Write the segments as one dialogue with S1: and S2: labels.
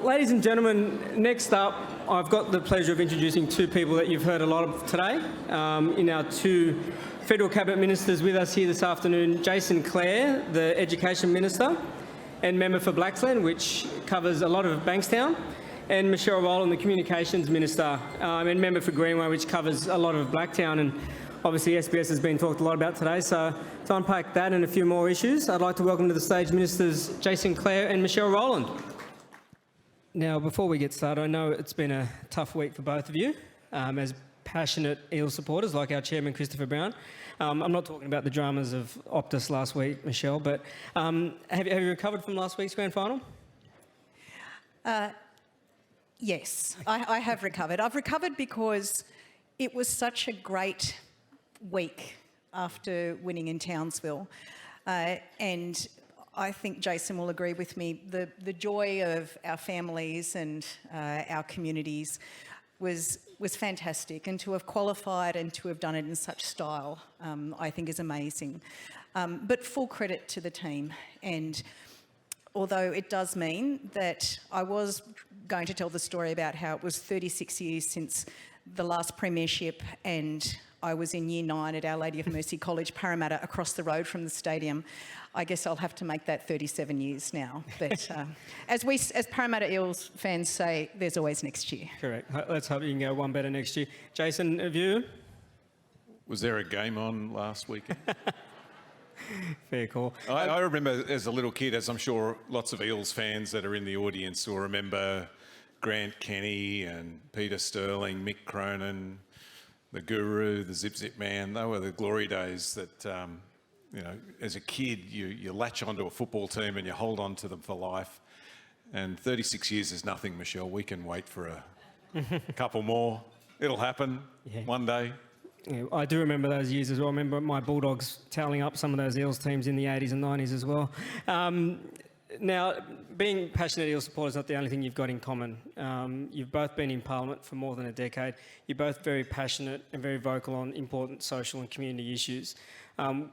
S1: Ladies and gentlemen, next up, I've got the pleasure of introducing two people that you've heard a lot of today in our two Federal Cabinet Ministers with us here this afternoon, Jason Clare, the Education Minister and Member for Blaxland, which covers a lot of Bankstown, and Michelle Rowland, the Communications Minister and Member for Greenway, which covers a lot of Blacktown. And obviously SBS has been talked a lot about today, so to unpack that and a few more issues, I'd like to welcome to the stage Ministers Jason Clare and Michelle Rowland. Now, before we get started, I know it's been a tough week for both of you as passionate Eels supporters like our Chairman Christopher Brown. I'm not talking about the dramas of Optus last week, Michelle, but have you recovered from last week's grand final?
S2: Yes, I have recovered. I've recovered because it was such a great week after winning in Townsville, and I think Jason will agree with me. The joy of our families and our communities was fantastic, and to have qualified and to have done it in such style, I think is amazing. But full credit to the team, and although it does mean that I was going to tell the story about how it was 36 years since the last premiership, and I was in Year 9 at Our Lady of Mercy College, Parramatta, across the road from the stadium. I guess I'll have to make that 37 years now. But as Parramatta Eels fans say, there's always next year.
S1: Correct. Let's hope you can go one better next year. Jason, have you?
S3: Was there a game on last weekend?
S1: Fair call.
S3: I remember as a little kid, as I'm sure lots of Eels fans that are in the audience will remember, Grant Kenny and Peter Sterling, Mick Cronin, the Guru, the Zip Zip Man. They were the glory days that, you know, as a kid, you latch onto a football team and you hold on to them for life. And 36 years is nothing, Michelle. We can wait for a couple more. It'll happen one day.
S1: Yeah, I do remember those years as well. I remember my Bulldogs tallying up some of those Eels teams in the 80s and 90s as well. Now, being passionate Eels supporters is not the only thing you've got in common. You've both been in Parliament for more than a decade. You're both very passionate and very vocal on important social and community issues.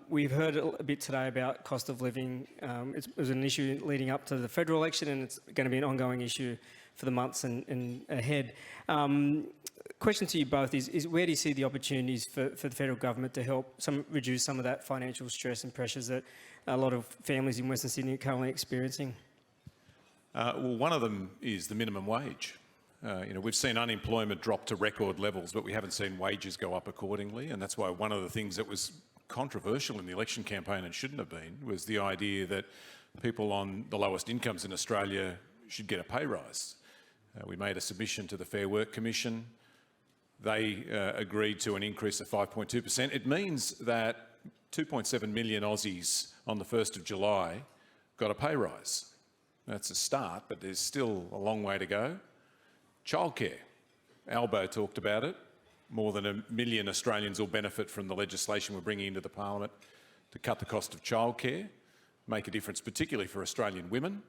S1: We've heard a bit today about cost of living. It was an issue leading up to the federal election, and it's going to be an ongoing issue for the months and ahead. Question to you both is where do you see the opportunities for the federal government to help reduce some of that financial stress and pressures that a lot of families in Western Sydney are currently experiencing?
S3: Well, one of them is the minimum wage. You know, we've seen unemployment drop to record levels, but we haven't seen wages go up accordingly, and that's why one of the things that was controversial in the election campaign and shouldn't have been was the idea that people on the lowest incomes in Australia should get a pay rise. We made a submission to the Fair Work Commission. They agreed to an increase of 5.2%. It means that 2.7 million Aussies on the 1st of July got a pay rise. That's a start, but there's still a long way to go. Childcare. Albo talked about it. More than 1 million Australians will benefit from the legislation we're bringing into the Parliament to cut the cost of childcare, make a difference particularly for Australian women.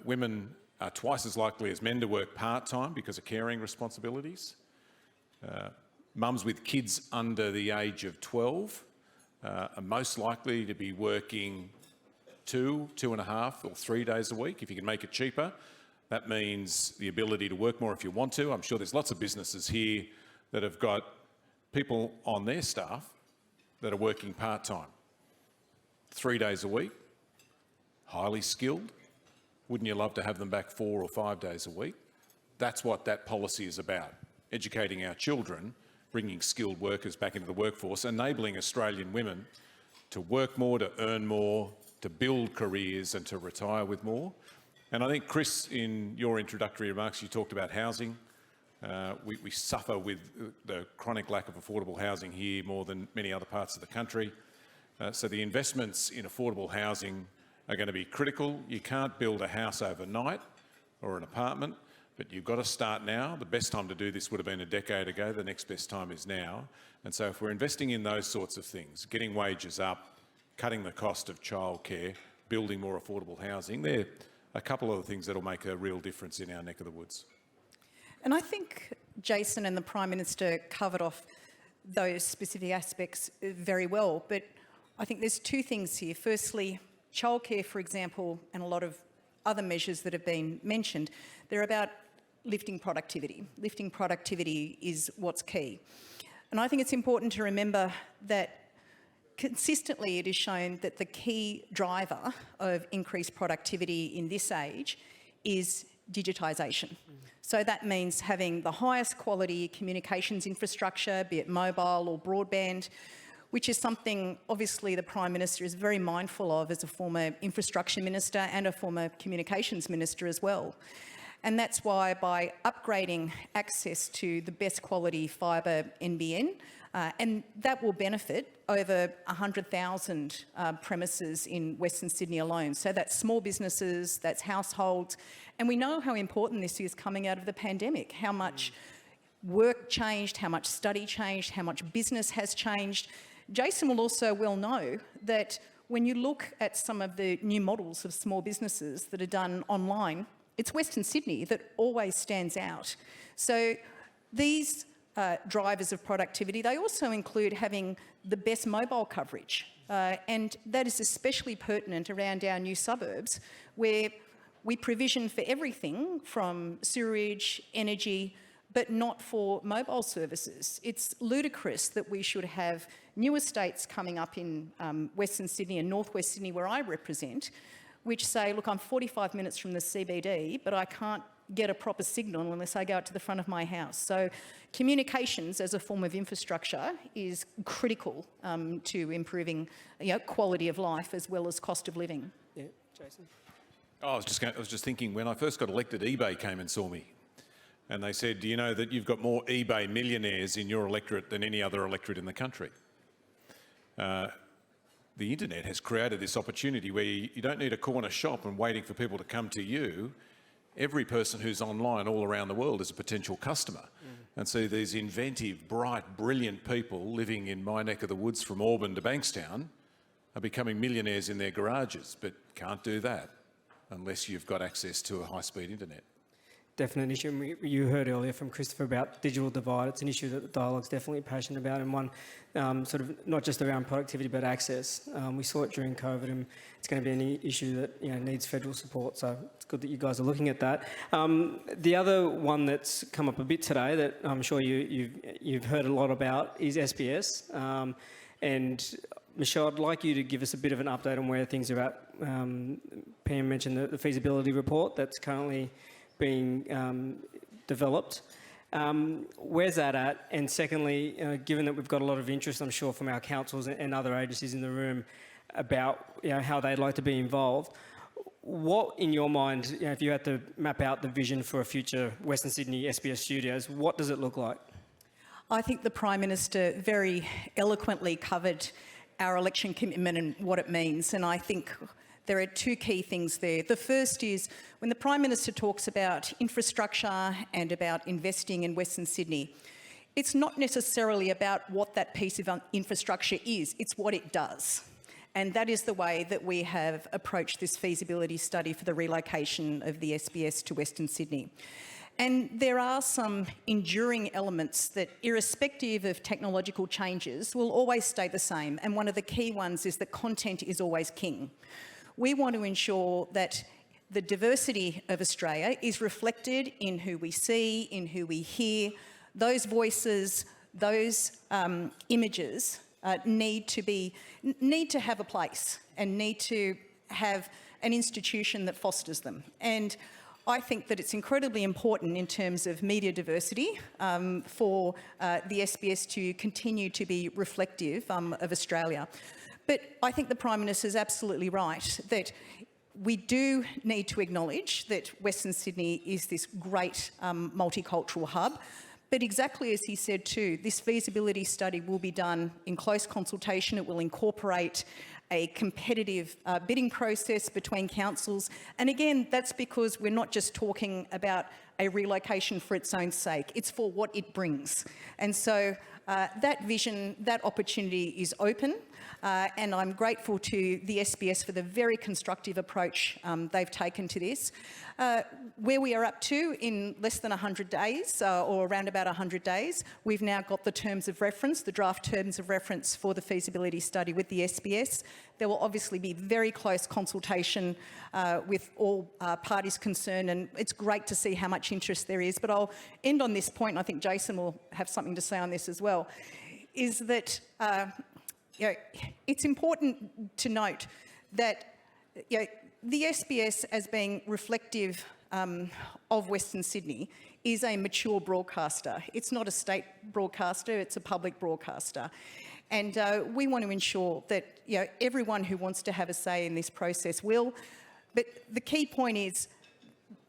S3: Women are twice as likely as men to work part-time because of caring responsibilities. Mums with kids under the age of 12 are most likely to be working 2.5 or 3 days a week. If you can make it cheaper, that means the ability to work more if you want to. I'm sure there's lots of businesses here that have got people on their staff that are working part-time, 3 days a week, highly skilled. Wouldn't you love to have them back 4 or 5 days a week? That's what that policy is about. Educating our children, bringing skilled workers back into the workforce, enabling Australian women to work more, to earn more, to build careers and to retire with more. And I think, Chris, in your introductory remarks, you talked about housing. We suffer with the chronic lack of affordable housing here more than many other parts of the country. So the investments in affordable housing are going to be critical. You can't build a house overnight or an apartment, but you've got to start now. The best time to do this would have been a decade ago. The next best time is now. And so if we're investing in those sorts of things, getting wages up, cutting the cost of childcare, building more affordable housing, they're a couple of the things that will make a real difference in our neck of the woods.
S2: And I think Jason and the Prime Minister covered off those specific aspects very well, but I think there's two things here. Firstly, childcare, for example, and a lot of other measures that have been mentioned, they're about lifting productivity. Lifting productivity is what's key. And I think it's important to remember that consistently it is shown that the key driver of increased productivity in this age is digitisation. So that means having the highest quality communications infrastructure, be it mobile or broadband, which is something obviously the Prime Minister is very mindful of as a former infrastructure minister and a former communications minister as well. And that's why by upgrading access to the best quality fibre NBN, and that will benefit over 100,000 premises in Western Sydney alone. So that's small businesses, that's households, and we know how important this is coming out of the pandemic, how much work changed, how much study changed, how much business has changed. Jason will also well know that when you look at some of the new models of small businesses that are done online, it's Western Sydney that always stands out. So these drivers of productivity, they also include having the best mobile coverage. And that is especially pertinent around our new suburbs, where we provision for everything from sewerage, energy, but not for mobile services. It's ludicrous that we should have new estates coming up in Western Sydney and North West Sydney, where I represent, which say, look, I'm 45 minutes from the CBD, but I can't get a proper signal unless I go out to the front of my house. So communications as a form of infrastructure is critical to improving quality of life as well as cost of living.
S1: Yeah, Jason.
S3: I was just thinking, when I first got elected, eBay came and saw me. And they said, do you know that you've got more eBay millionaires in your electorate than any other electorate in the country? The internet has created this opportunity where you don't need a corner shop and waiting for people to come to you. Every person who's online all around the world is a potential customer. And so these inventive, bright, brilliant people living in my neck of the woods from Auburn to Bankstown are becoming millionaires in their garages, but can't do that unless you've got access to a high-speed internet.
S1: Definite issue. And you heard earlier from Christopher about digital divide. It's an issue that the dialogue's definitely passionate about, and one sort of not just around productivity but access. We saw it during COVID, and it's going to be an issue that needs federal support. So it's good that you guys are looking at that. The other one that's come up a bit today that I'm sure you've heard a lot about is SBS. And Michelle, I'd like you to give us a bit of an update on where things are at. Pam mentioned the feasibility report that's currently being developed. Where's that at? And secondly, given that we've got a lot of interest, I'm sure, from our councils and other agencies in the room about how they'd like to be involved, what, in your mind, if you had to map out the vision for a future Western Sydney SBS studios, what does it look like?
S2: I think the Prime Minister very eloquently covered our election commitment and what it means, and I think there are two key things there. The first is when the Prime Minister talks about infrastructure and about investing in Western Sydney, it's not necessarily about what that piece of infrastructure is, it's what it does. And that is the way that we have approached this feasibility study for the relocation of the SBS to Western Sydney. And there are some enduring elements that, irrespective of technological changes, will always stay the same. And one of the key ones is that content is always king. We want to ensure that the diversity of Australia is reflected in who we see, in who we hear. Those voices, those images need to have a place and need to have an institution that fosters them. And I think that it's incredibly important in terms of media diversity for the SBS to continue to be reflective of Australia. But I think the Prime Minister is absolutely right that we do need to acknowledge that Western Sydney is this great multicultural hub. But exactly as he said too, this feasibility study will be done in close consultation. It will incorporate a competitive bidding process between councils. And again, that's because we're not just talking about a relocation for its own sake. It's for what it brings. And so that vision, that opportunity is open. And I'm grateful to the SBS for the very constructive approach they've taken to this. Where we are up to in less than 100 days, or around about 100 days, we've now got the terms of reference, the draft terms of reference for the feasibility study with the SBS. There will obviously be very close consultation with all parties concerned, and it's great to see how much interest there is. But I'll end on this point, and I think Jason will have something to say on this as well, is that it's important to note that the SBS, as being reflective of Western Sydney, is a mature broadcaster. It's not a state broadcaster, it's a public broadcaster. And we want to ensure that everyone who wants to have a say in this process will. But the key point is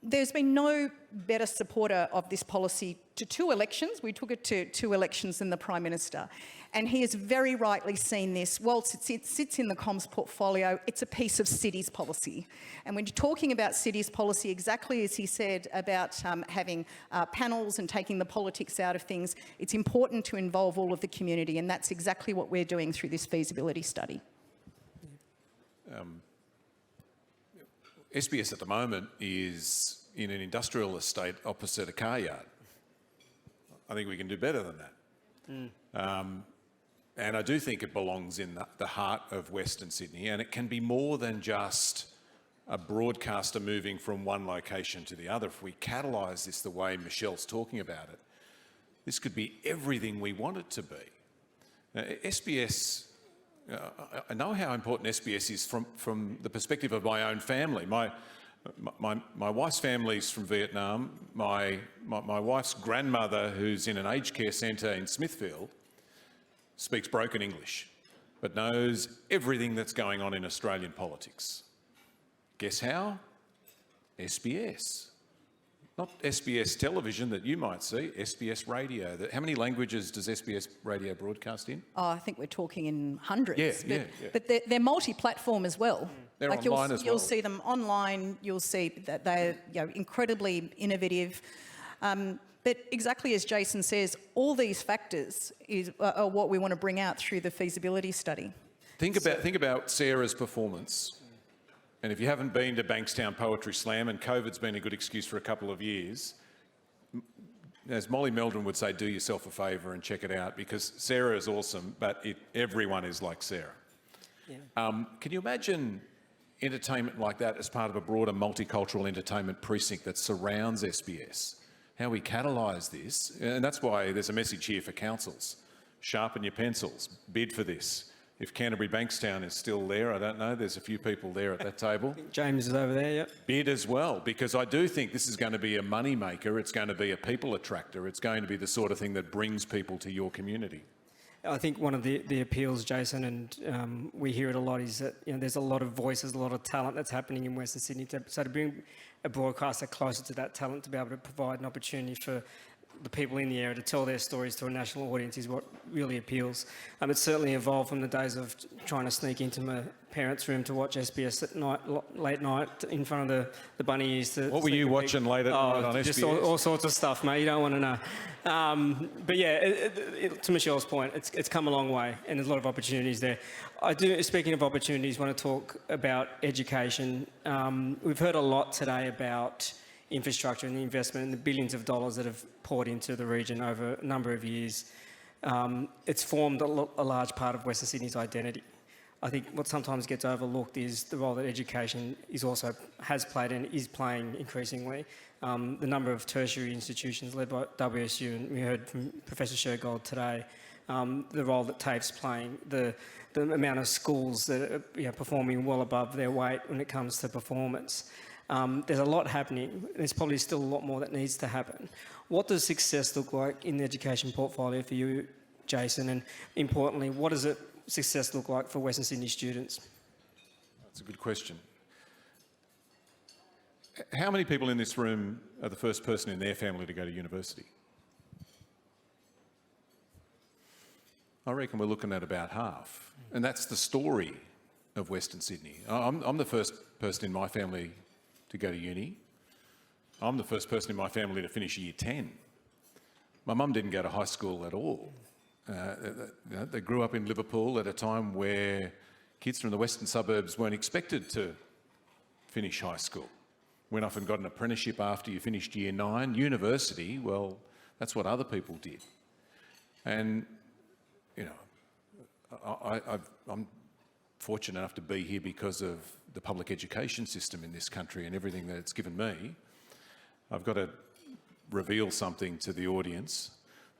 S2: there's been no better supporter of this policy to 2 elections. We took it to 2 elections than the Prime Minister. And he has very rightly seen this. Whilst it sits in the comms portfolio, it's a piece of cities policy. And when you're talking about cities policy, exactly as he said about having panels and taking the politics out of things, it's important to involve all of the community, and that's exactly what we're doing through this feasibility study.
S3: SBS at the moment is in an industrial estate opposite a car yard. I think we can do better than that. And I do think it belongs in the heart of Western Sydney, and it can be more than just a broadcaster moving from one location to the other. If we catalyse this the way Michelle's talking about it, this could be everything we want it to be. SBS, I know how important SBS is from the perspective of my own family. My wife's family's from Vietnam. My wife's grandmother, who's in an aged care centre in Smithfield, speaks broken English, but knows everything that's going on in Australian politics. Guess how? SBS. Not SBS television that you might see, SBS radio. How many languages does SBS radio broadcast in?
S2: Oh, I think we're talking in hundreds.
S3: Yeah.
S2: But they're multi-platform as well.
S3: They're online as well.
S2: You'll see them online. You'll see that they're incredibly innovative. But exactly as Jason says, all these factors are what we want to bring out through the feasibility study.
S3: Think about Sarah's performance. And if you haven't been to Bankstown Poetry Slam, and COVID's been a good excuse for a couple of years, as Molly Meldrum would say, do yourself a favour and check it out, because Sarah is awesome, but everyone is like Sarah. Yeah. Can you imagine entertainment like that as part of a broader multicultural entertainment precinct that surrounds SBS? How we catalyse this, and that's why there's a message here for councils. Sharpen your pencils, bid for this. If Canterbury Bankstown is still there, I don't know, there's a few people there at that table.
S1: James is over there, yep.
S3: Bid as well, because I do think this is going to be a money maker, it's going to be a people attractor, it's going to be the sort of thing that brings people to your community.
S1: I think one of the appeals, Jason, and we hear it a lot, is that there's a lot of voices, a lot of talent that's happening in Western Sydney. So to bring a broadcaster closer to that talent, to be able to provide an opportunity for the people in the area to tell their stories to a national audience is what really appeals. It's certainly evolved from the days of trying to sneak into my parents' room to watch SBS at night, late night, in front of the bunny ears.
S3: What were you watching late at night on SBS?
S1: Just all sorts of stuff, mate. You don't want to know. But yeah, to Michelle's point, it's come a long way, and there's a lot of opportunities there. I do, speaking of opportunities, want to talk about education. We've heard a lot today about infrastructure and the investment and the billions of dollars that have poured into the region over a number of years. It's formed a large part of Western Sydney's identity. I think what sometimes gets overlooked is the role that education has played and is playing increasingly. The number of tertiary institutions led by WSU, and we heard from Professor Shergold today, the role that TAFE's playing, the amount of schools that are performing well above their weight when it comes to performance. There's a lot happening. There's probably still a lot more that needs to happen. What does success look like in the education portfolio for you, Jason? And importantly, what does success look like for Western Sydney students?
S3: That's a good question. How many people in this room are the first person in their family to go to university? I reckon we're looking at about half. And that's the story of Western Sydney. I'm the first person in my family to go to uni. I'm the first person in my family to finish year 10. My mum didn't go to high school at all. They grew up in Liverpool at a time where kids from the western suburbs weren't expected to finish high school. Went off and got an apprenticeship after you finished year 9. University, well, that's what other people did. And, I'm fortunate enough to be here because of the public education system in this country and everything that it's given me. I've got to reveal something to the audience.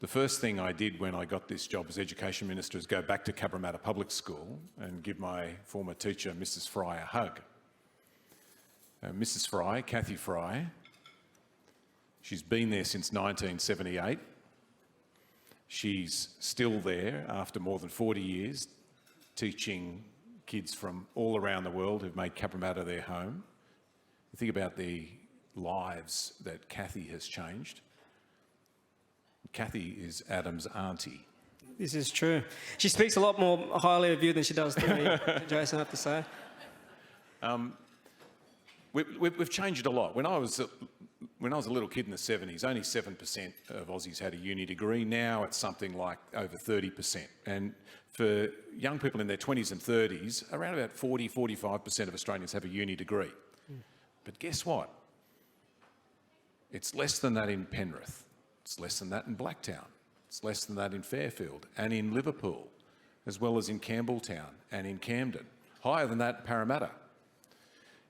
S3: The first thing I did when I got this job as Education Minister is go back to Cabramatta Public School and give my former teacher, Mrs Fry, a hug. Mrs Fry, Kathy Fry, she's been there since 1978. She's still there after more than 40 years, teaching kids from all around the world who've made Cabramatta their home. You think about the lives that Kathy has changed. Kathy is Adam's auntie.
S1: This is true. She speaks a lot more highly of you than she does to me, Jason, I have to say.
S3: We've changed a lot. When I was a little kid in the 70s, only 7% of Aussies had a uni degree. Now it's something like over 30%. And for young people in their 20s and 30s, around about 45% of Australians have a uni degree. But guess what? It's less than that in Penrith. It's less than that in Blacktown. It's less than that in Fairfield and in Liverpool, as well as in Campbelltown and in Camden. Higher than that in Parramatta.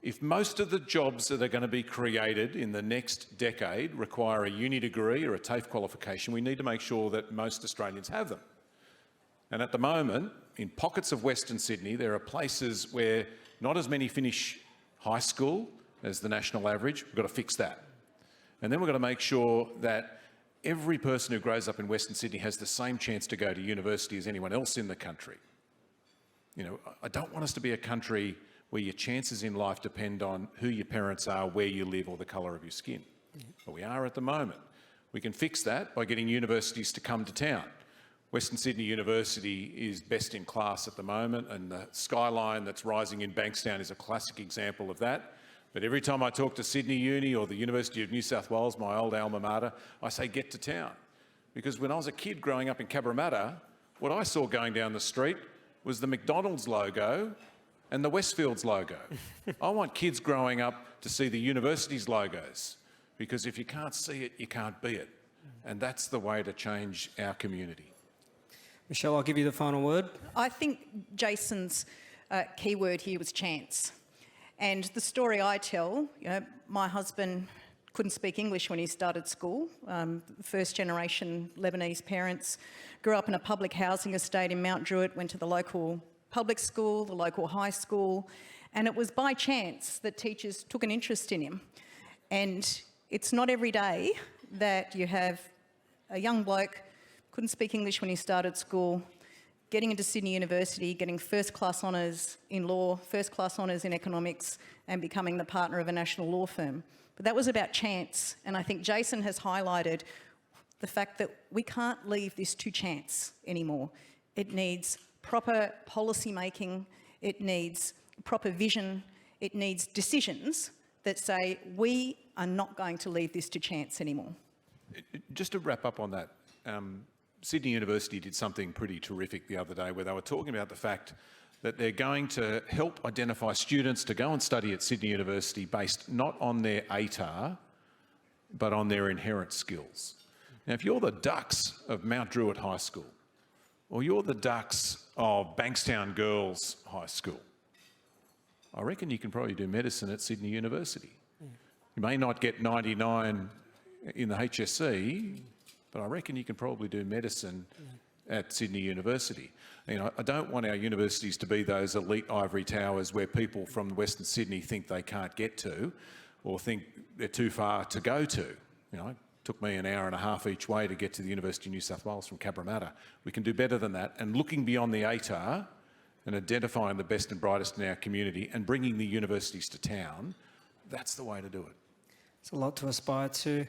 S3: If most of the jobs that are going to be created in the next decade require a uni degree or a TAFE qualification, we need to make sure that most Australians have them. And at the moment, in pockets of Western Sydney, there are places where not as many finish high school as the national average. We've got to fix that. And then we've got to make sure that every person who grows up in Western Sydney has the same chance to go to university as anyone else in the country. You know, I don't want us to be a country where your chances in life depend on who your parents are, where you live, or the colour of your skin. But we are at the moment. We can fix that by getting universities to come to town. Western Sydney University is best in class at the moment, and the skyline that's rising in Bankstown is a classic example of that. But every time I talk to Sydney Uni or the University of New South Wales, my old alma mater, I say get to town. Because when I was a kid growing up in Cabramatta, what I saw going down the street was the McDonald's logo and the Westfields logo. I want kids growing up to see the university's logos, because if you can't see it, you can't be it. And that's the way to change our community.
S1: Michelle, I'll give you the final word.
S2: I think Jason's key word here was chance. And the story I tell, you know, my husband couldn't speak English when he started school. First generation Lebanese parents, grew up in a public housing estate in Mount Druitt, went to the local public school, the local high school, and it was by chance that teachers took an interest in him. And it's not every day that you have a young bloke, couldn't speak English when he started school, getting into Sydney University, getting first-class honours in law, first-class honours in economics, and becoming the partner of a national law firm. But that was about chance, and I think Jason has highlighted the fact that we can't leave this to chance anymore. It needs proper policy making, it needs proper vision, it needs decisions that say we are not going to leave this to chance anymore.
S3: Just to wrap up on that, Sydney University did something pretty terrific the other day where they were talking about the fact that they're going to help identify students to go and study at Sydney University based not on their ATAR, but on their inherent skills. Now, if you're the Ducks of Mount Druitt High School, or you're the Ducks of Bankstown Girls High School, I reckon you can probably do medicine at Sydney University. You may not get 99 in the HSC, but I reckon you can probably do medicine at Sydney University. You know, I don't want our universities to be those elite ivory towers where people from Western Sydney think they can't get to, or think they're too far to go to. You know, it took me an hour and a half each way to get to the University of New South Wales from Cabramatta. We can do better than that, and looking beyond the ATAR and identifying the best and brightest in our community and bringing the universities to town, that's the way to do it.
S1: It's a lot to aspire to.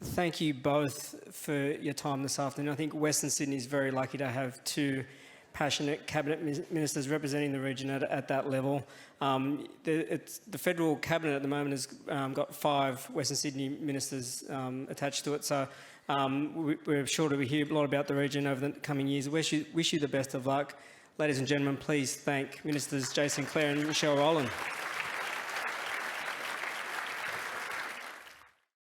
S1: Thank you both for your time this afternoon. I think Western Sydney is very lucky to have two passionate cabinet ministers representing the region at that level. The federal cabinet at the moment has got 5 Western Sydney ministers attached to it, so we're sure to hear a lot about the region over the coming years. Wish you the best of luck. Ladies and gentlemen, please thank Ministers Jason Clare and Michelle Rowland.